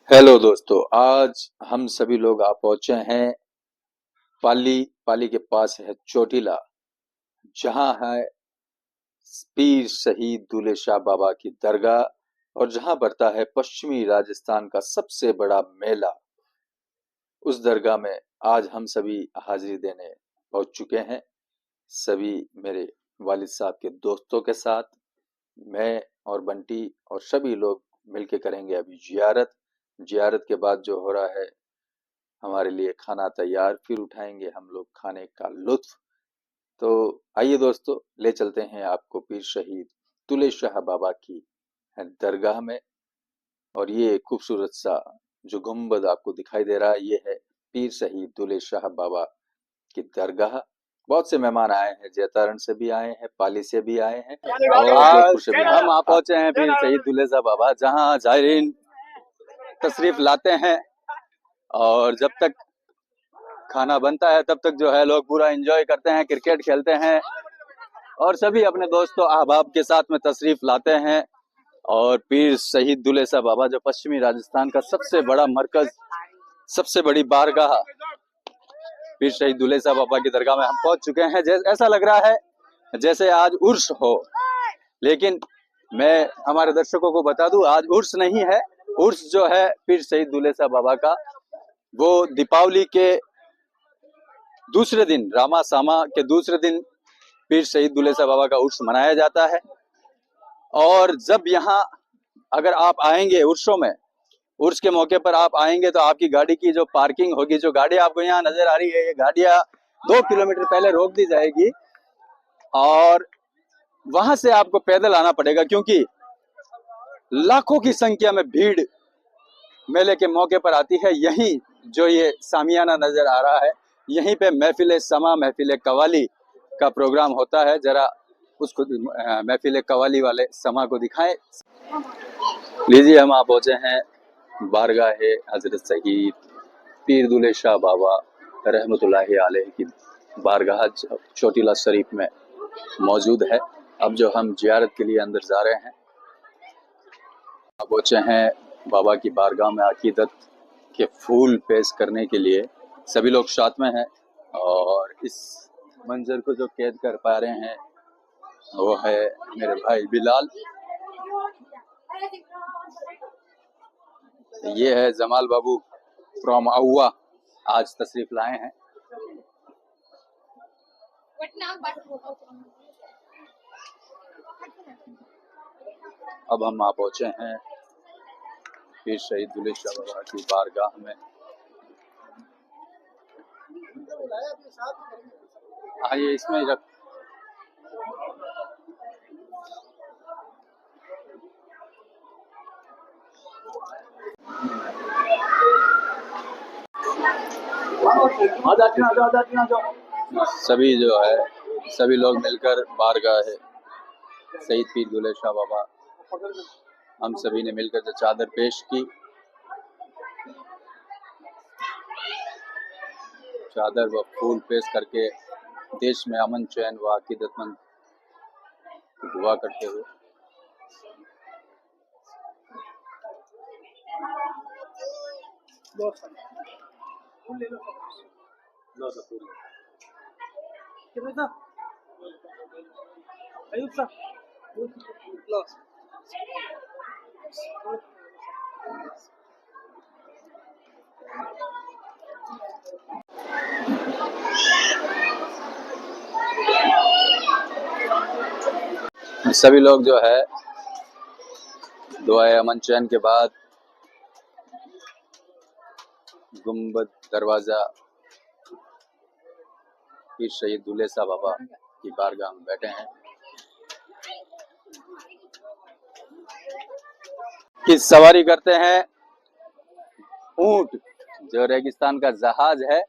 Hello दोस्तों, आज हम सभी लोग आ पहुंचे हैं पाली के पास है चोटीला, जहां है पीर शहीद दूल्हे शाह बाबा की दरगाह और जहां बढ़ता है पश्चिमी राजस्थान का सबसे बड़ा मेला। उस दरगाह में आज हम सभी हाजिरी देने पहुंच चुके हैं। सभी मेरे वालिद साहब के दोस्तों के साथ मैं और बंटी और सभी लोग मिलके करेंगे अभी जियारत। जियारत के बाद जो हो रहा है, हमारे लिए खाना तैयार, फिर उठाएंगे हम लोग खाने का लुत्फ। तो आइए दोस्तों, ले चलते हैं आपको पीर शहीद तुले शाह बाबा की दरगाह में। और ये खूबसूरत सा जो गुम्बद आपको दिखाई दे रहा है, ये है पीर शहीद दुले शाह बाबा की दरगाह। बहुत से मेहमान आए हैं, जैतारण से भी आए हैं, पाली से भी आए हैं और जोधपुर से भी आए हैं। हम आ पहुंचे हैं पीर शहीद दुले शाह बाबा, जहां जायरीन तशरीफ लाते हैं और जब तक खाना बनता है तब तक जो है लोग पूरा एंजॉय करते हैं, क्रिकेट खेलते हैं और सभी अपने दोस्तों अहबाब के साथ में तशरीफ लाते हैं। और पीर शहीद दुले शाह बाबा जो पश्चिमी राजस्थान का सबसे बड़ा मरकज, सबसे बड़ी बारगाह, पीर शहीद दुले शाह बाबा की दरगाह में हम पहुंच चुके हैं। ऐसा लग रहा है जैसे आज उर्स हो, लेकिन मैं हमारे दर्शकों को बता दूं, आज उर्स नहीं है। उर्स जो है पीर शहीद दुले शाह बाबा का, वो दीपावली के दूसरे दिन, रामा सामा के दूसरे दिन पीर शहीद दुले शाह बाबा का उर्स मनाया जाता है। और जब यहाँ अगर आप आएंगे उर्सों में, उर्स के मौके पर आप आएंगे तो आपकी गाड़ी की जो पार्किंग होगी, जो गाड़ी आपको यहाँ नजर आ रही है, ये गाड़ियां 2 किलोमीटर पहले रोक दी जाएगी और वहां से आपको पैदल आना पड़ेगा, क्योंकि लाखों की संख्या में भीड़ मेले के मौके पर आती है। यहीं जो ये सामियाना नजर आ रहा है, यहीं पे महफिल समा, महफिल कवाली का प्रोग्राम होता है। जरा उसको महफिल कवाली वाले समा को दिखाएं। लीजिए, हम आप पहुंचे हैं बारगाह हजरत सईद पीर दुले शाह बाबा रहमतुल्लाहि अलैह की बारगाह चोटीला शरीफ में मौजूद है। अब जो हम जियारत के लिए अंदर जा रहे हैं, आप पहुंचे हैं बाबा की बारगाह में अकीदत के फूल पेश करने के लिए। सभी लोग साथ में हैं और इस मंजर को जो कैद कर पा रहे हैं वो है मेरे भाई बिलाल। ये है जमाल बाबू फ्रॉम अहुआ, आज तशरीफ लाए हैं। अब हम आ पहुंचे हैं पीर शहीद दुले शाह बाबा की बारगाह में। आइए, इसमें रख सभी जो है, सभी लोग मिलकर बारगाह है शहीद पीर दुले शाह बाबा, हम सभी ने मिलकर जो चादर पेश की, चादर व फूल पेश करके देश में अमन चैन व अकीदतमंद दुआ करते हुए सभी लोग जो है दुआए अमन चैन के बाद गुम्बद दरवाजा पीर शहीद दुले शाह बाबा की बारगाह में बैठे हैं। की सवारी करते हैं ऊंट, जो रेगिस्तान का जहाज है,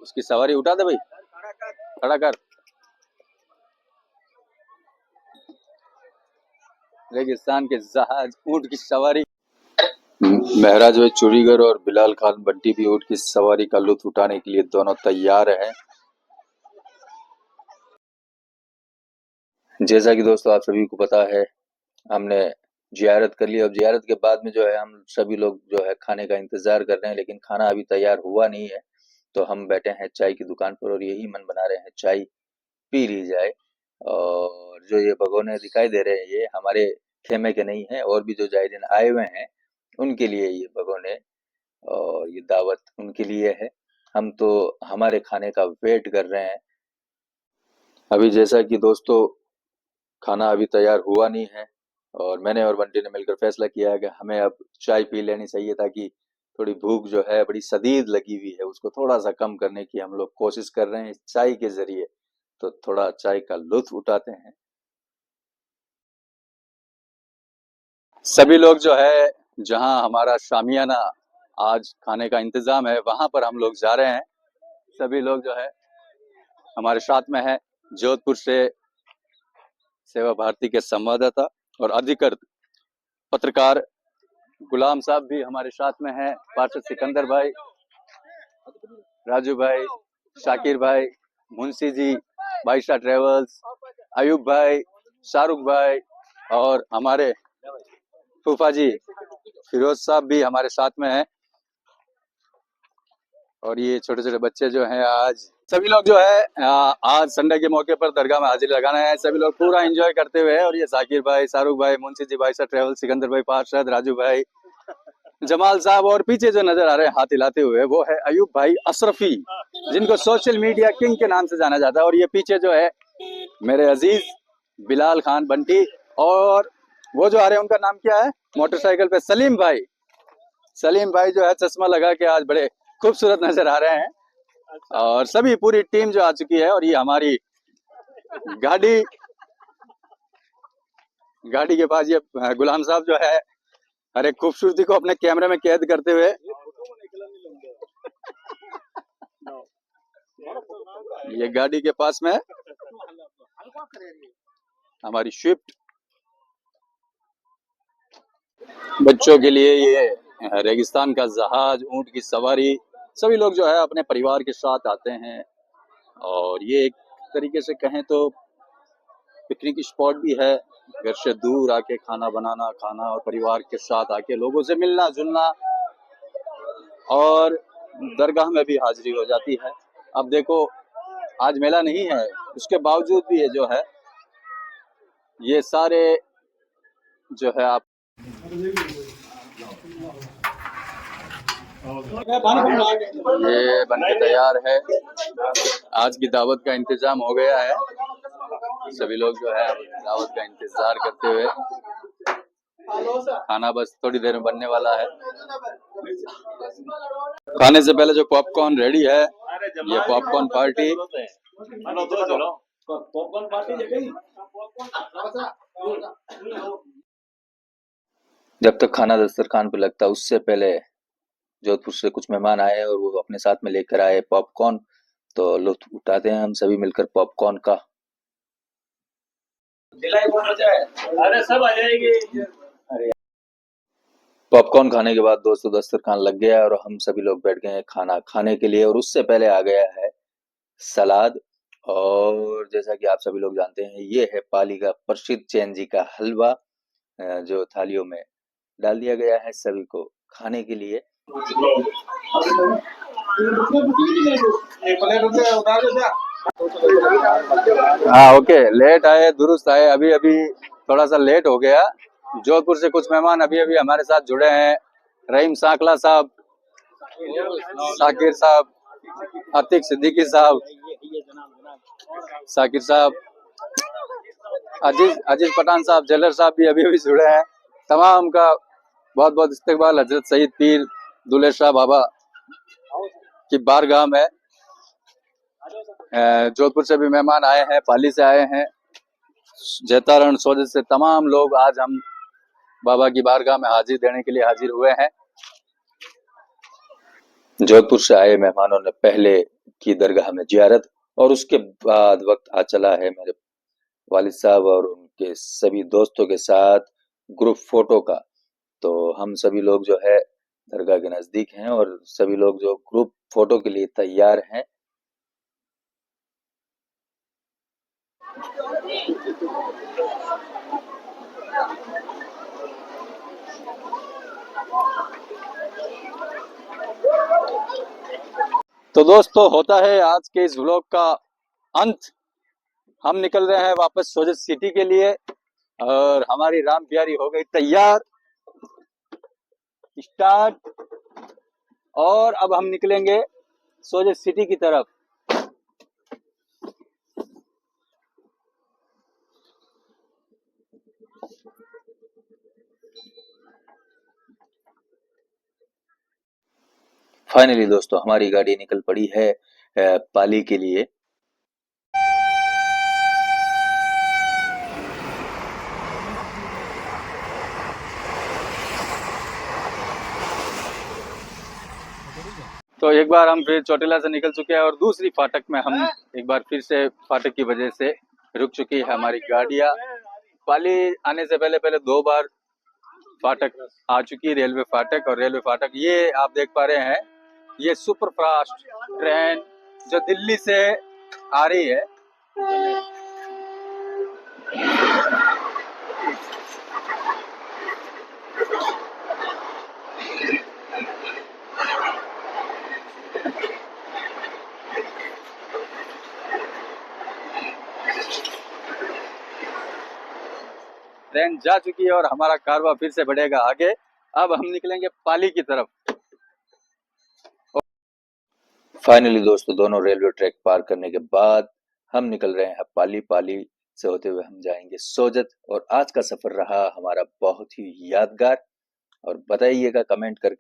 उसकी सवारी उठा दे भाई, खड़ा कर। रेगिस्तान के जहाज ऊंट की सवारी। महराज भाई चूड़ीगर और बिलाल खान बंटी भी ऊंट की सवारी का लुत्फ उठाने के लिए दोनों तैयार हैं। जैसा कि दोस्तों आप सभी को पता है, हमने जियारत कर ली। अब जियारत के बाद में जो है हम सभी लोग जो है खाने का इंतजार कर रहे हैं, लेकिन खाना अभी तैयार हुआ नहीं है। तो हम बैठे हैं चाय की दुकान पर और यही मन बना रहे हैं चाय पी ली जाए। और जो ये भगोने दिखाई दे रहे हैं ये हमारे खेमे के नहीं है, और भी जो जायरीन आए हुए हैं उनके लिए ये भगोने और ये दावत उनके लिए है। हम तो हमारे खाने का वेट कर रहे हैं। अभी जैसा कि दोस्तों खाना अभी तैयार हुआ नहीं है, और मैंने और बंटी ने मिलकर फैसला किया है कि हमें अब चाय पी लेनी चाहिए, ताकि थोड़ी भूख जो है बड़ी शदीद लगी हुई है उसको थोड़ा सा कम करने की हम लोग कोशिश कर रहे हैं इस चाय के जरिए। तो थोड़ा चाय का लुत्फ उठाते हैं। सभी लोग जो है, जहां हमारा शामियाना आज खाने का इंतजाम है वहां पर हम लोग जा रहे हैं। सभी लोग जो है हमारे साथ में है। जोधपुर से सेवा भारती के संवाददाता और अधिकृत पत्रकार गुलाम साहब भी हमारे साथ में हैं। पार्षद सिकंदर भाई, राजू भाई, शाकिर भाई, मुंशी जी, बाईशा ट्रेवल्स, अयूब भाई, शाहरुख भाई और हमारे फूफा जी फिरोज साहब भी हमारे साथ में हैं। और ये छोटे छोटे बच्चे जो हैं, आज सभी लोग जो है आज संडे के मौके पर दरगाह में हाजिरी लगाना है। सभी लोग पूरा एंजॉय करते हुए। और ये जाकिर भाई, शाहरुख भाई, मुंशी जी, बाईशा ट्रेवल, सिकंदर भाई पार्षद, राजू भाई, जमाल साहब, और पीछे जो नजर आ रहे हैं हाथ हिलाते हुए वो है अयूब भाई अशरफी, जिनको सोशल मीडिया किंग के नाम से जाना जाता है। और ये पीछे जो है मेरे अजीज बिलाल खान बंटी, और वो जो आ रहे हैं उनका नाम क्या है मोटरसाइकिल पे, सलीम भाई। सलीम भाई जो है चश्मा लगा के आज बड़े खूबसूरत नजर आ रहे हैं। और सभी पूरी टीम जो आ चुकी है। और ये हमारी गाड़ी गाड़ी के पास ये गुलाम साहब जो है हर एक खूबसूरती को अपने कैमरे में कैद करते हुए, ये गाड़ी के पास में हमारी स्विफ्ट, बच्चों के लिए ये रेगिस्तान का जहाज, ऊंट की सवारी। सभी लोग जो है अपने परिवार के साथ आते हैं। और ये एक तरीके से कहें तो पिकनिक स्पॉट भी है। घर से दूर आके खाना बनाना, खाना और परिवार के साथ आके लोगों से मिलना जुलना, और दरगाह में भी हाजिरी हो जाती है। अब देखो आज मेला नहीं है, उसके बावजूद भी ये जो है ये सारे जो है आप ये बन के तैयार है। आज की दावत का इंतजाम हो गया है। सभी लोग जो है दावत का इंतजार करते हुए, खाना बस थोड़ी देर में बनने वाला है। खाने से पहले जो पॉपकॉर्न रेडी है, ये पॉपकॉर्न पार्टी। जब तक खाना दस्तरखान पे लगता उससे पहले जोधपुर से कुछ मेहमान आए और वो अपने साथ में लेकर आए पॉपकॉर्न। तो लुत्फ उठाते हैं हम सभी मिलकर पॉपकॉर्न का। अरे सब आ जाएगी। पॉपकॉर्न खाने के बाद दोस्तों दस्तरखान लग गया और हम सभी लोग बैठ गए हैं खाना खाने के लिए। और उससे पहले आ गया है सलाद। और जैसा कि आप सभी लोग जानते हैं ये है पाली का प्रसिद्ध चैन जी का हलवा, जो थालियों में डाल दिया गया है सभी को खाने के लिए। हाँ ओके, लेट आए दुरुस्त आए। अभी अभी थोड़ा सा लेट हो गया। जोधपुर से कुछ मेहमान अभी अभी हमारे साथ जुड़े हैं। रहीम साकला साहब, साकिर साहब, अतीक सिद्दीकी साहब, साकिर साहब, अजीज अजीज पठान साहब, जलर साहब भी अभी अभी जुड़े हैं। तमाम का बहुत बहुत इस्तकबाल हजरत सईद पीर दुल्हे शाह बाबा की बारगाह में। जोधपुर से भी मेहमान आए हैं, पाली से आए हैं, जैतारण सोजे से तमाम लोग आज हम बाबा की बारगाह में हाजिर देने के लिए हाजिर हुए हैं। जोधपुर से आए मेहमानों ने पहले की दरगाह में जियारत, और उसके बाद वक्त आ चला है मेरे वालिद साहब और उनके सभी दोस्तों के साथ ग्रुप फोटो का। तो हम सभी लोग जो है दरगाह के नजदीक हैं और सभी लोग जो ग्रुप फोटो के लिए तैयार हैं। तो दोस्तों, होता है आज के इस व्लॉग का अंत। हम निकल रहे हैं वापस सोजत सिटी के लिए और हमारी राम प्यारी हो गई तैयार, स्टार्ट। और अब हम निकलेंगे सोजत सिटी की तरफ। फाइनली दोस्तों, हमारी गाड़ी निकल पड़ी है पाली के लिए। तो एक बार हम फिर चोटिला से निकल चुके हैं और दूसरी फाटक में हम एक बार फिर से फाटक की वजह से रुक चुकी है हमारी गाड़ियां। पाली आने से पहले पहले 2 बार फाटक आ चुकी है, रेलवे फाटक। और रेलवे फाटक ये आप देख पा रहे हैं, ये सुपर फास्ट ट्रेन जो दिल्ली से आ रही है। ट्रेन जा चुकी है और हमारा कारवां फिर से बढ़ेगा आगे। अब हम निकलेंगे पाली की तरफ। फाइनली दोस्तों, दोनों रेलवे ट्रैक पार करने के बाद हम निकल रहे हैं पाली। पाली से होते हुए हम जाएंगे सोजत। और आज का सफर रहा हमारा बहुत ही यादगार। और बताइएगा कमेंट करके।